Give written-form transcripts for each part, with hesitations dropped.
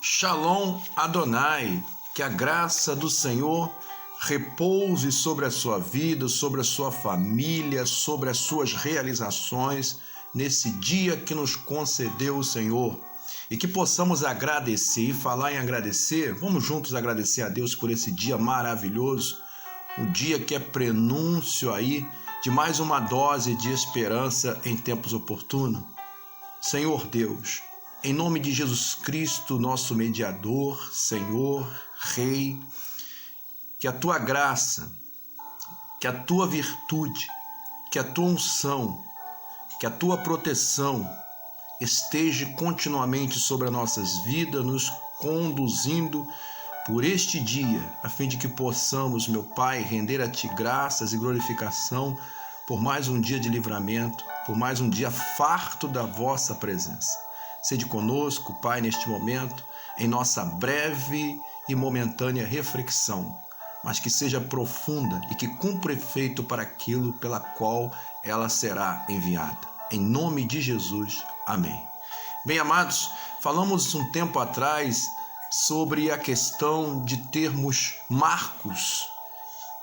Shalom Adonai, que a graça do Senhor repouse sobre a sua vida, sobre a sua família, sobre as suas realizações nesse dia que nos concedeu o Senhor. E que possamos agradecer e falar em agradecer. Vamos juntos agradecer a Deus por esse dia maravilhoso, um dia que é prenúncio aí de mais uma dose de esperança em tempos oportunos. Senhor Deus, em nome de Jesus Cristo, nosso mediador, Senhor, Rei, que a tua graça, que a tua virtude, que a tua unção, que a tua proteção esteja continuamente sobre as nossas vidas, nos conduzindo por este dia, a fim de que possamos, meu Pai, render a Ti graças e glorificação por mais um dia de livramento, por mais um dia farto da vossa presença. Sede conosco, Pai, neste momento, em nossa breve e momentânea reflexão, mas que seja profunda e que cumpra efeito para aquilo pela qual ela será enviada. Em nome de Jesus, amém. Bem, amados, falamos um tempo atrás sobre a questão de termos marcos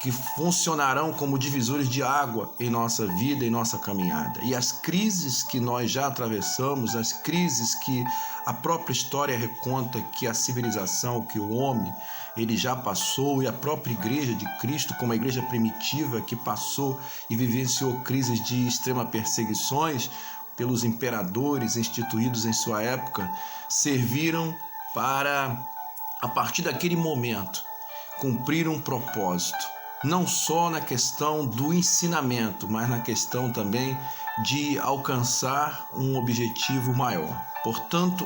que funcionarão como divisores de água em nossa vida, em nossa caminhada. E as crises que nós já atravessamos, as crises que a própria história reconta que a civilização, que o homem, ele já passou, e a própria igreja de Cristo, como a igreja primitiva que passou e vivenciou crises de extrema perseguições pelos imperadores instituídos em sua época, serviram para, a partir daquele momento, cumprir um propósito. Não só na questão do ensinamento, mas na questão também de alcançar um objetivo maior. Portanto,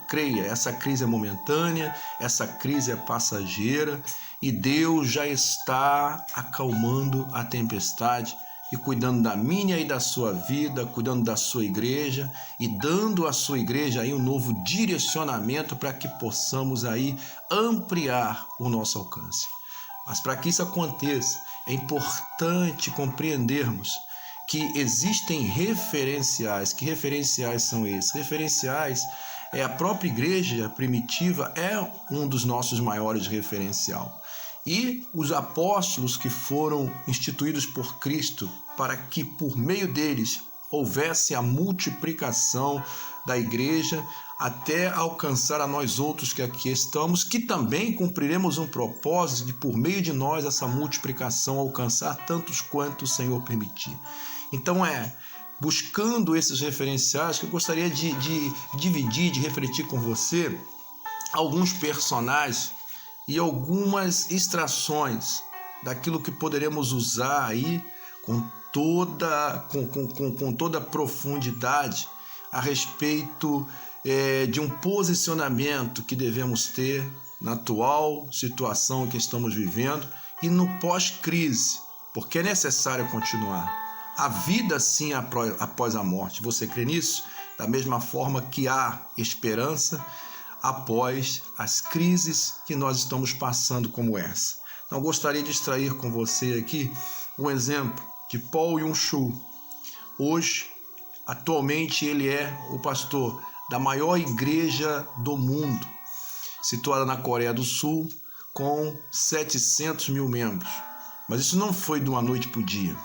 creia, essa crise é momentânea, essa crise é passageira e Deus já está acalmando a tempestade e cuidando da minha e da sua vida, cuidando da sua igreja e dando à sua igreja aí um novo direcionamento para que possamos aí ampliar o nosso alcance. Mas para que isso aconteça, é importante compreendermos que existem referenciais. Que referenciais são esses? Referenciais é a própria igreja primitiva, é um dos nossos maiores referenciais. E os apóstolos que foram instituídos por Cristo para que por meio deles houvesse a multiplicação da igreja até alcançar a nós outros que aqui estamos, que também cumpriremos um propósito de por meio de nós essa multiplicação alcançar tantos quanto o Senhor permitir. Então buscando esses referenciais que eu gostaria de dividir, de refletir com você alguns personagens e algumas extrações daquilo que poderemos usar aí com toda profundidade a respeito de um posicionamento que devemos ter na atual situação que estamos vivendo e no pós-crise, porque é necessário continuar. A vida sim após a morte. Você crê nisso? Da mesma forma que há esperança após as crises que nós estamos passando como essa. Então, eu gostaria de extrair com você aqui um exemplo de Paul Yun-Shu. Hoje, atualmente, ele é o pastor da maior igreja do mundo, situada na Coreia do Sul, com 700 mil membros. Mas isso não foi de uma noite para o dia.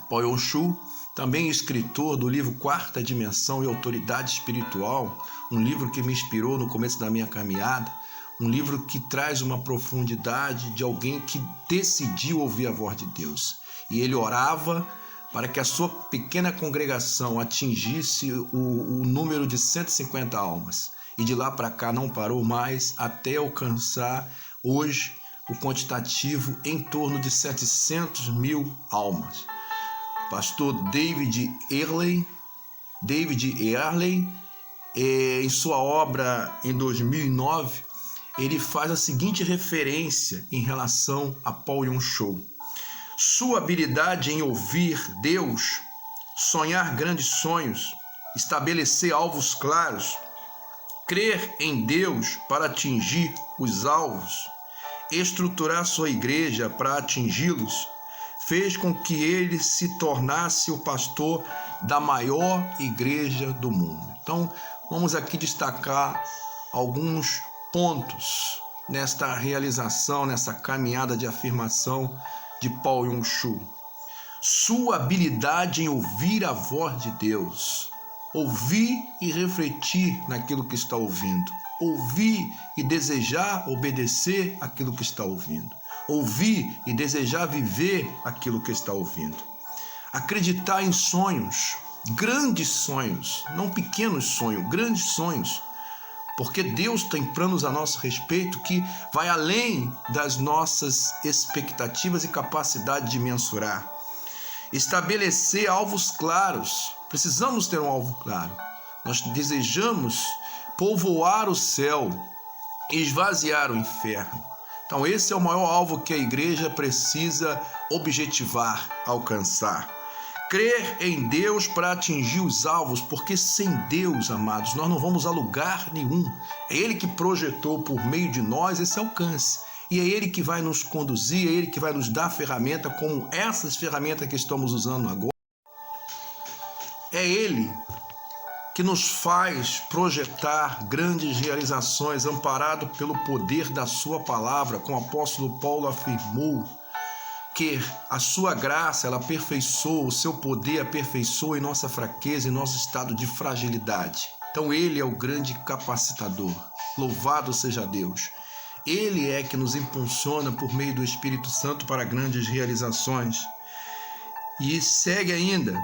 Paul Yun-Shu, também escritor do livro Quarta Dimensão e Autoridade Espiritual, um livro que me inspirou no começo da minha caminhada, um livro que traz uma profundidade de alguém que decidiu ouvir a voz de Deus. E ele orava para que a sua pequena congregação atingisse o número de 150 almas. E de lá para cá não parou mais até alcançar hoje o quantitativo em torno de 700 mil almas. Pastor David Earley, em sua obra em 2009, ele faz a seguinte referência em relação a Paul Yun-Shu. Sua habilidade em ouvir Deus, sonhar grandes sonhos, estabelecer alvos claros, crer em Deus para atingir os alvos, estruturar sua igreja para atingi-los, fez com que ele se tornasse o pastor da maior igreja do mundo. Então, vamos aqui destacar alguns pontos nesta realização, nessa caminhada de afirmação de Paul Yong-Soo. Sua habilidade em ouvir a voz de Deus, ouvir e refletir naquilo que está ouvindo, ouvir e desejar obedecer aquilo que está ouvindo, ouvir e desejar viver aquilo que está ouvindo, acreditar em sonhos, grandes sonhos, não pequenos sonhos, grandes sonhos, porque Deus tem planos a nosso respeito que vai além das nossas expectativas e capacidade de mensurar. Estabelecer alvos claros. Precisamos ter um alvo claro. Nós desejamos povoar o céu, esvaziar o inferno. Então esse é o maior alvo que a igreja precisa objetivar, alcançar. Crer em Deus para atingir os alvos, porque sem Deus, amados, nós não vamos a lugar nenhum. É Ele que projetou por meio de nós esse alcance. E é Ele que vai nos conduzir, é Ele que vai nos dar ferramenta como essas ferramentas que estamos usando agora. É Ele que nos faz projetar grandes realizações, amparado pelo poder da sua palavra, como o apóstolo Paulo afirmou, que a sua graça, ela aperfeiçoa, o seu poder aperfeiçoa em nossa fraqueza, em nosso estado de fragilidade. Então Ele é o grande capacitador. Louvado seja Deus. Ele é que nos impulsiona por meio do Espírito Santo para grandes realizações. E segue ainda.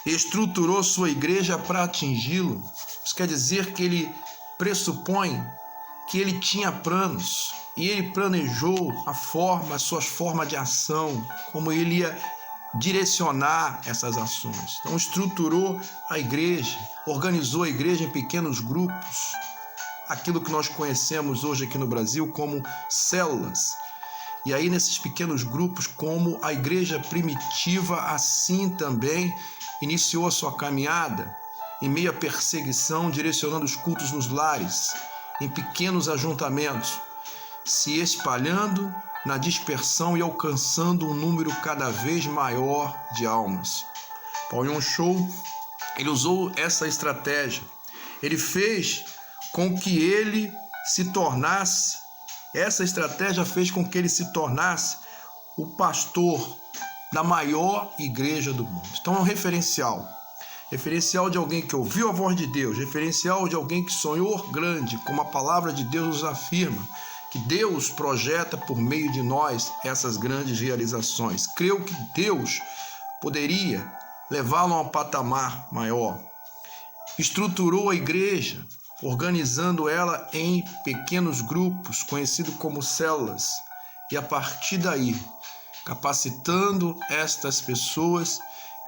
Estruturou sua igreja para atingi-lo. Isso quer dizer que ele pressupõe que ele tinha planos. E ele planejou as suas formas de ação, como ele ia direcionar essas ações. Então estruturou a igreja, organizou a igreja em pequenos grupos, aquilo que nós conhecemos hoje aqui no Brasil como células. E aí nesses pequenos grupos, como a igreja primitiva assim também iniciou a sua caminhada, em meio à perseguição, direcionando os cultos nos lares, em pequenos ajuntamentos, se espalhando na dispersão e alcançando um número cada vez maior de almas. Paul Yong-Soo, ele usou essa estratégia. Ele fez com que ele se tornasse, essa estratégia fez com que ele se tornasse o pastor da maior igreja do mundo. Então é um referencial de alguém que ouviu a voz de Deus, referencial de alguém que sonhou grande, como a palavra de Deus nos afirma, que Deus projeta por meio de nós essas grandes realizações. Creu que Deus poderia levá-lo a um patamar maior. Estruturou a igreja, organizando ela em pequenos grupos, conhecido como células, e a partir daí, capacitando estas pessoas,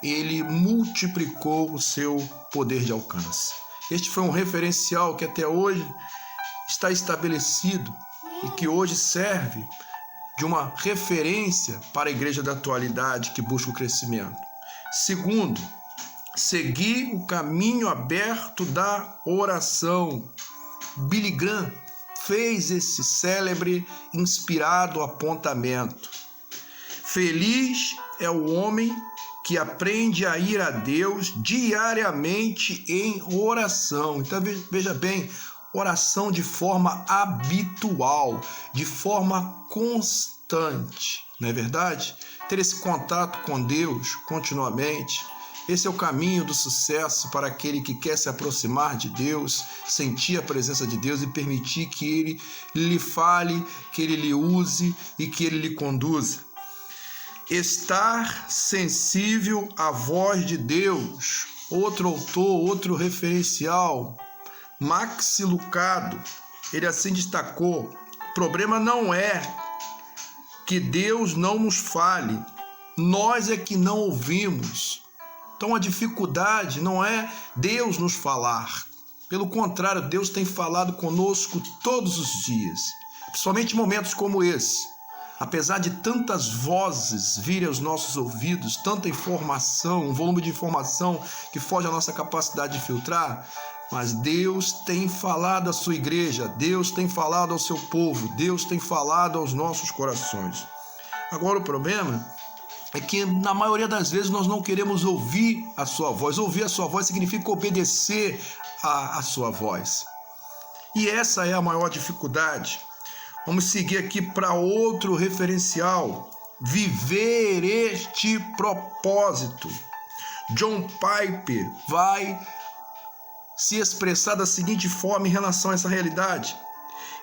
ele multiplicou o seu poder de alcance. Este foi um referencial que até hoje está estabelecido e que hoje serve de uma referência para a igreja da atualidade que busca o crescimento. Segundo, seguir o caminho aberto da oração. Billy Graham fez esse célebre inspirado apontamento. Feliz é o homem que aprende a ir a Deus diariamente em oração. Então veja bem, oração de forma habitual, de forma constante, não é verdade? Ter esse contato com Deus continuamente. Esse é o caminho do sucesso para aquele que quer se aproximar de Deus, sentir a presença de Deus e permitir que Ele lhe fale, que Ele lhe use e que Ele lhe conduza. Estar sensível à voz de Deus. Outro autor, outro referencial, Max Lucado, ele assim destacou: o problema não é que Deus não nos fale, nós é que não ouvimos. Então a dificuldade não é Deus nos falar. Pelo contrário, Deus tem falado conosco todos os dias, principalmente em momentos como esse. Apesar de tantas vozes virem aos nossos ouvidos, tanta informação, um volume de informação que foge à nossa capacidade de filtrar, mas Deus tem falado à sua igreja, Deus tem falado ao seu povo, Deus tem falado aos nossos corações. Agora o problema é que na maioria das vezes nós não queremos ouvir a sua voz. Ouvir a sua voz significa obedecer a sua voz. E essa é a maior dificuldade. Vamos seguir aqui para outro referencial. Viver este propósito. John Piper vai se expressar da seguinte forma em relação a essa realidade.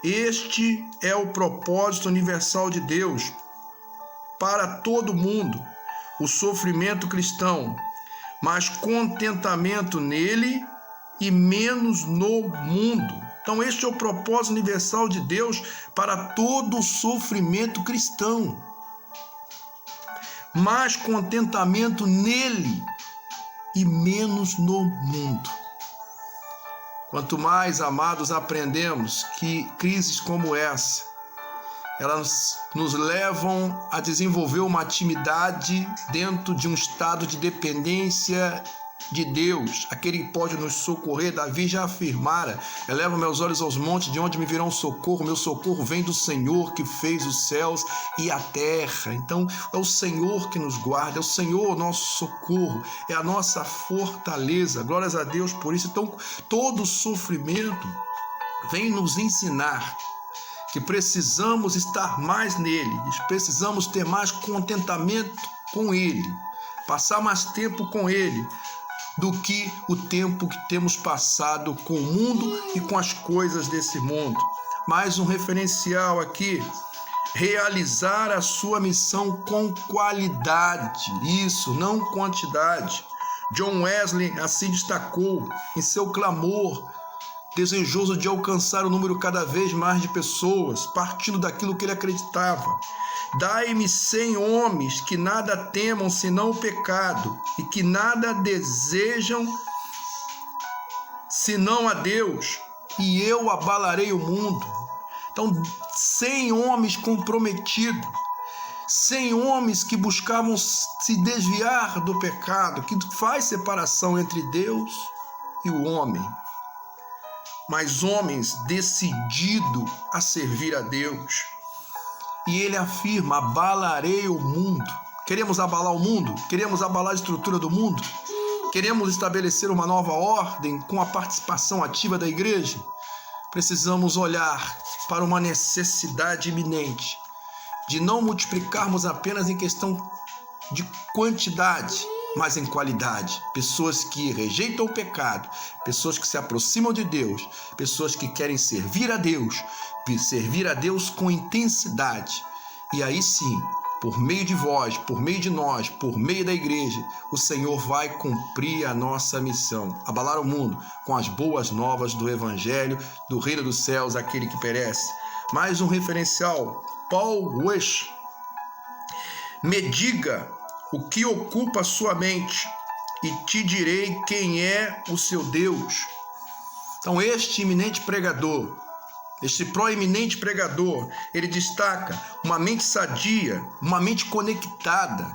Este é o propósito universal de Deus para todo mundo, o sofrimento cristão, mas contentamento nele e menos no mundo. Então este é o propósito universal de Deus para todo o sofrimento cristão, mas contentamento nele e menos no mundo. Quanto mais, amados, aprendemos que crises como essa, elas nos levam a desenvolver uma intimidade dentro de um estado de dependência de Deus, aquele que pode nos socorrer. Davi já afirmara: elevo meus olhos aos montes, de onde me virá um socorro? Meu socorro vem do Senhor que fez os céus e a terra. Então é o Senhor que nos guarda, é o Senhor o nosso socorro, é a nossa fortaleza. Glórias a Deus por isso. Então todo sofrimento vem nos ensinar que precisamos estar mais nele, precisamos ter mais contentamento com ele, passar mais tempo com ele do que o tempo que temos passado com o mundo e com as coisas desse mundo. Mais um referencial aqui: realizar a sua missão com qualidade, isso, não quantidade. John Wesley assim destacou em seu clamor, desejoso de alcançar um número cada vez mais de pessoas, partindo daquilo que ele acreditava: dai-me 100 homens que nada temam senão o pecado e que nada desejam senão a Deus, e eu abalarei o mundo. Então 100 homens comprometidos, 100 homens que buscavam se desviar do pecado, que faz separação entre Deus e o homem, mas homens decididos a servir a Deus. E ele afirma: abalarei o mundo. Queremos abalar o mundo? Queremos abalar a estrutura do mundo? Queremos estabelecer uma nova ordem com a participação ativa da igreja? Precisamos olhar para uma necessidade iminente de não multiplicarmos apenas em questão de quantidade, mas em qualidade. Pessoas que rejeitam o pecado, pessoas que se aproximam de Deus, pessoas que querem servir a Deus com intensidade. E aí sim, por meio de vós, por meio de nós, por meio da igreja, o Senhor vai cumprir a nossa missão: abalar o mundo com as boas novas do Evangelho, do reino dos céus, aquele que perece. Mais um referencial: Paul Wesch. Me diga o que ocupa a sua mente e te direi quem é o seu Deus. Então este eminente pregador, este proeminente pregador, ele destaca uma mente sadia, uma mente conectada.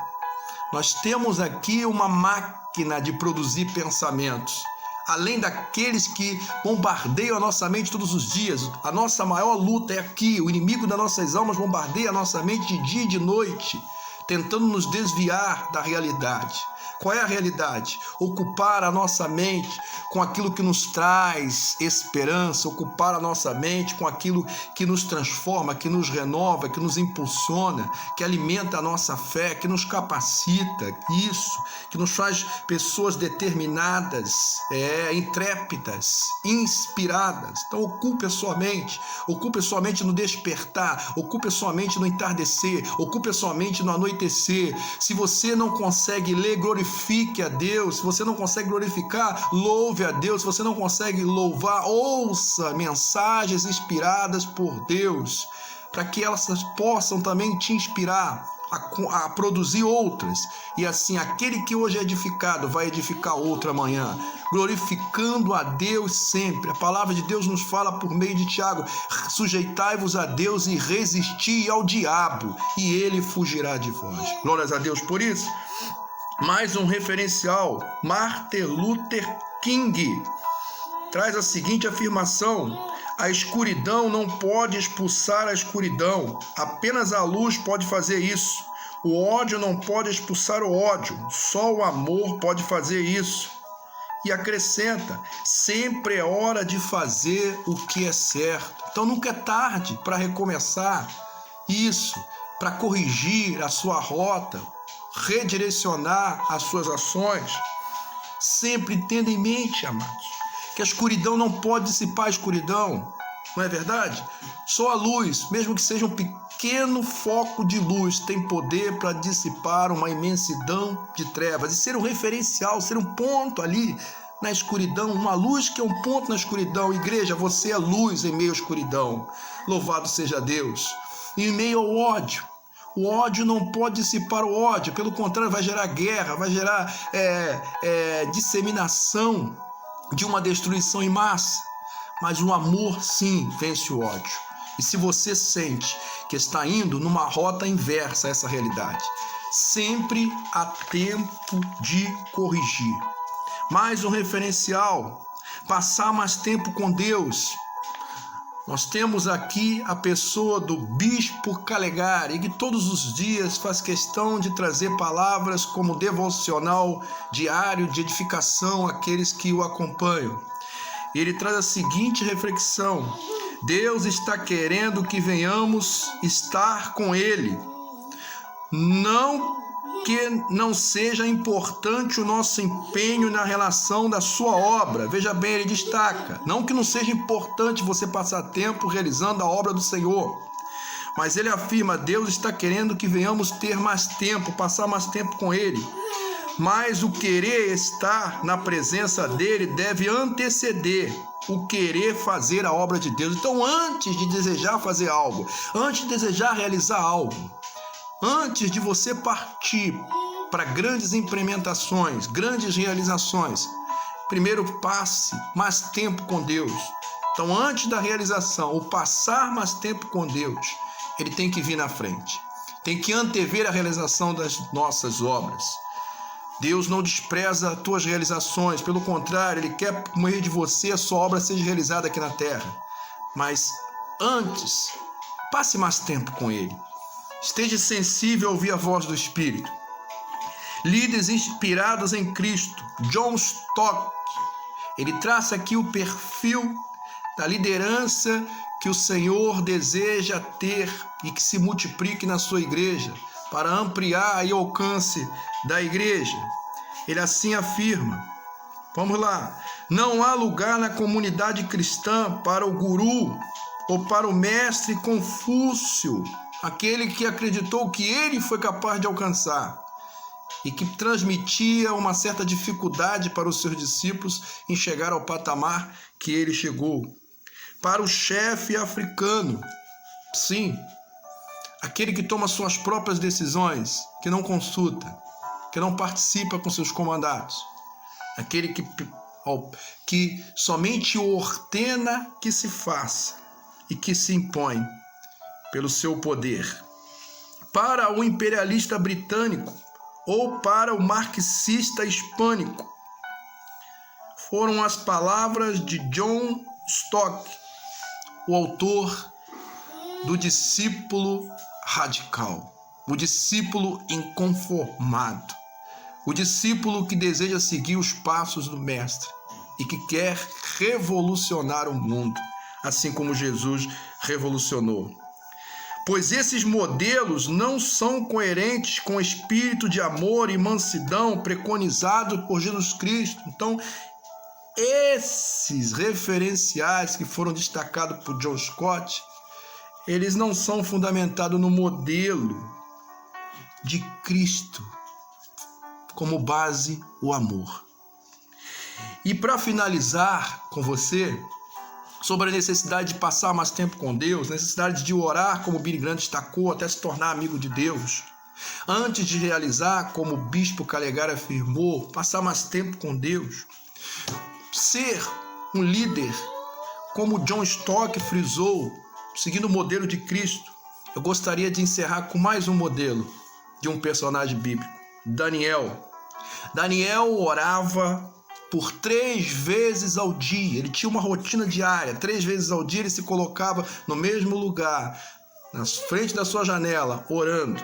Nós temos aqui uma máquina de produzir pensamentos, além daqueles que bombardeiam a nossa mente todos os dias. A nossa maior luta é aqui. O inimigo das nossas almas bombardeia a nossa mente de dia e de noite, tentando nos desviar da realidade. Qual é a realidade? Ocupar a nossa mente com aquilo que nos traz esperança, ocupar a nossa mente com aquilo que nos transforma, que nos renova, que nos impulsiona, que alimenta a nossa fé, que nos capacita, isso, que nos faz pessoas determinadas, intrépidas, inspiradas. Então ocupe a sua mente no despertar, ocupe a sua mente no entardecer, ocupe a sua mente no anoitecer. Se você não consegue ler, glorifique a Deus. Se você não consegue glorificar, louve a Deus. Se você não consegue louvar, ouça mensagens inspiradas por Deus, para que elas possam também te inspirar a produzir outras. E assim, aquele que hoje é edificado vai edificar outro amanhã, glorificando a Deus sempre. A palavra de Deus nos fala por meio de Tiago: sujeitai-vos a Deus e resisti ao diabo, e ele fugirá de vós. Glórias a Deus por isso. Mais um referencial: Martin Luther King traz a seguinte afirmação: a escuridão não pode expulsar a escuridão, apenas a luz pode fazer isso. O ódio não pode expulsar o ódio, só o amor pode fazer isso. E acrescenta: sempre é hora de fazer o que é certo. Então nunca é tarde para recomeçar isso, para corrigir a sua rota, redirecionar as suas ações. Sempre tendo em mente, amados, que a escuridão não pode dissipar a escuridão, não é verdade? Só a luz, mesmo que seja um pequeno foco de luz, tem poder para dissipar uma imensidão de trevas e ser um referencial, ser um ponto ali na escuridão, uma luz que é um ponto na escuridão. Igreja, você é luz em meio à escuridão. Louvado seja Deus. E em meio ao ódio, o ódio não pode dissipar o ódio, pelo contrário, vai gerar guerra, vai gerar disseminação de uma destruição em massa. Mas o amor, sim, vence o ódio. E se você sente que está indo numa rota inversa a essa realidade, sempre há tempo de corrigir. Mais um referencial: passar mais tempo com Deus. Nós temos aqui a pessoa do Bispo Calegari, que todos os dias faz questão de trazer palavras como devocional diário de edificação àqueles que o acompanham. Ele traz a seguinte reflexão: Deus está querendo que venhamos estar com Ele. Não que não seja importante o nosso empenho na relação da sua obra. Veja bem, ele destaca: não que não seja importante você passar tempo realizando a obra do Senhor, mas ele afirma: Deus está querendo que venhamos ter mais tempo, passar mais tempo com Ele. Mas o querer estar na presença dele deve anteceder o querer fazer a obra de Deus. Então, antes de desejar fazer algo, antes de desejar realizar algo, antes de você partir para grandes implementações, grandes realizações, primeiro passe mais tempo com Deus. Então, antes da realização, o passar mais tempo com Deus, ele tem que vir na frente. Tem que antever a realização das nossas obras. Deus não despreza as tuas realizações, pelo contrário, Ele quer que por meio de você a sua obra seja realizada aqui na terra. Mas antes, passe mais tempo com Ele. Esteja sensível a ouvir a voz do Espírito. Líderes inspirados em Cristo. John Stott, ele traça aqui o perfil da liderança que o Senhor deseja ter e que se multiplique na sua igreja, para ampliar o alcance da igreja. Ele assim afirma, vamos lá: não há lugar na comunidade cristã para o guru ou para o mestre Confúcio, aquele que acreditou que ele foi capaz de alcançar e que transmitia uma certa dificuldade para os seus discípulos em chegar ao patamar que ele chegou. Para o chefe africano, sim, aquele que toma suas próprias decisões, que não consulta, que não participa com seus comandados, aquele que somente ordena que se faça e que se impõe pelo seu poder. Para o imperialista britânico ou para o marxista hispânico, foram as palavras de John Stott, o autor do discípulo radical, o discípulo inconformado, o discípulo que deseja seguir os passos do Mestre e que quer revolucionar o mundo, assim como Jesus revolucionou. Pois esses modelos não são coerentes com o espírito de amor e mansidão preconizado por Jesus Cristo. Então, esses referenciais que foram destacados por John Stott, eles não são fundamentados no modelo de Cristo, como base o amor. E para finalizar com você, sobre a necessidade de passar mais tempo com Deus, necessidade de orar, como o Billy Graham destacou, até se tornar amigo de Deus. Antes de realizar, como o Bispo Calegari afirmou, passar mais tempo com Deus. Ser um líder, como John Stott frisou, seguindo o modelo de Cristo. Eu gostaria de encerrar com mais um modelo de um personagem bíblico, Daniel. Daniel orava por 3 vezes ao dia. Ele tinha uma rotina diária. 3 vezes ao dia ele se colocava no mesmo lugar, na frente da sua janela, orando.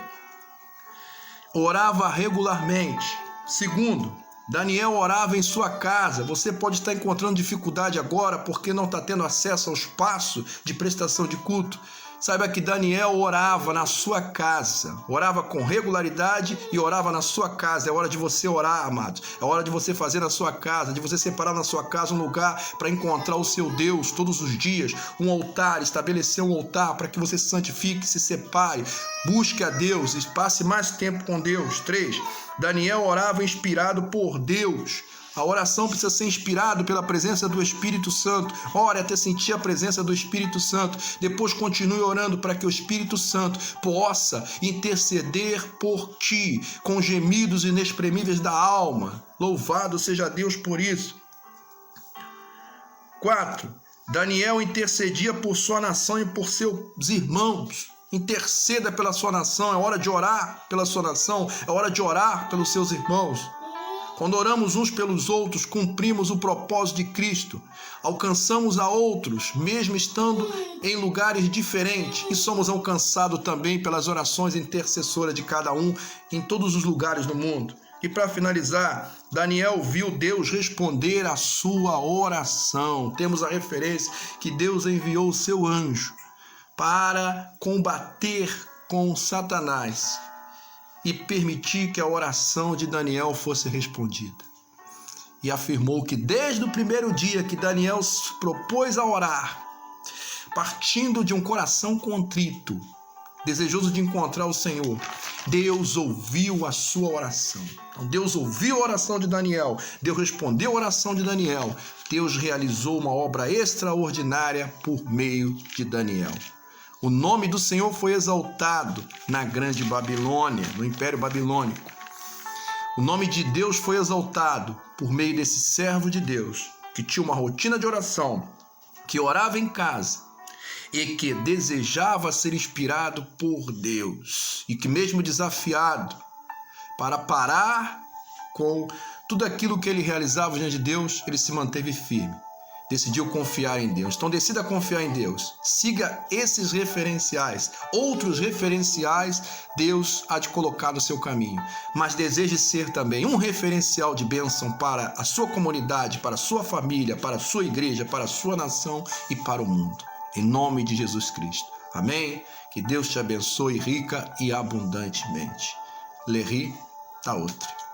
Orava regularmente. Segundo, Daniel orava em sua casa. Você pode estar encontrando dificuldade agora porque não está tendo acesso ao espaço de prestação de culto. Saiba que Daniel orava na sua casa, orava com regularidade e orava na sua casa. É hora de você orar, amados. É hora de você fazer na sua casa, de você separar na sua casa um lugar para encontrar o seu Deus todos os dias. Um altar, estabelecer um altar para que você se santifique, se separe, busque a Deus e passe mais tempo com Deus. 3. Daniel orava inspirado por Deus. A oração precisa ser inspirada pela presença do Espírito Santo. Ore até sentir a presença do Espírito Santo. Depois continue orando para que o Espírito Santo possa interceder por ti com gemidos inexprimíveis da alma. Louvado seja Deus por isso. 4. Daniel intercedia por sua nação e por seus irmãos. Interceda pela sua nação. É hora de orar pela sua nação. É hora de orar pelos seus irmãos. Quando oramos uns pelos outros, cumprimos o propósito de Cristo. Alcançamos a outros, mesmo estando em lugares diferentes. E somos alcançados também pelas orações intercessoras de cada um em todos os lugares do mundo. E para finalizar, Daniel viu Deus responder a sua oração. Temos a referência que Deus enviou o seu anjo para combater com Satanás e permitir que a oração de Daniel fosse respondida. E afirmou que desde o primeiro dia que Daniel se propôs a orar, partindo de um coração contrito, desejoso de encontrar o Senhor, Deus ouviu a sua oração. Então Deus ouviu a oração de Daniel, Deus respondeu a oração de Daniel, Deus realizou uma obra extraordinária por meio de Daniel. O nome do Senhor foi exaltado na grande Babilônia, no Império Babilônico. O nome de Deus foi exaltado por meio desse servo de Deus, que tinha uma rotina de oração, que orava em casa e que desejava ser inspirado por Deus. E que mesmo desafiado para parar com tudo aquilo que ele realizava diante de Deus, ele se manteve firme. Decidiu confiar em Deus. Então decida confiar em Deus. Siga esses referenciais. Outros referenciais Deus há de colocar no seu caminho. Mas deseje ser também um referencial de bênção para a sua comunidade, para a sua família, para a sua igreja, para a sua nação e para o mundo. Em nome de Jesus Cristo. Amém? Que Deus te abençoe rica e abundantemente. Leri Taotri.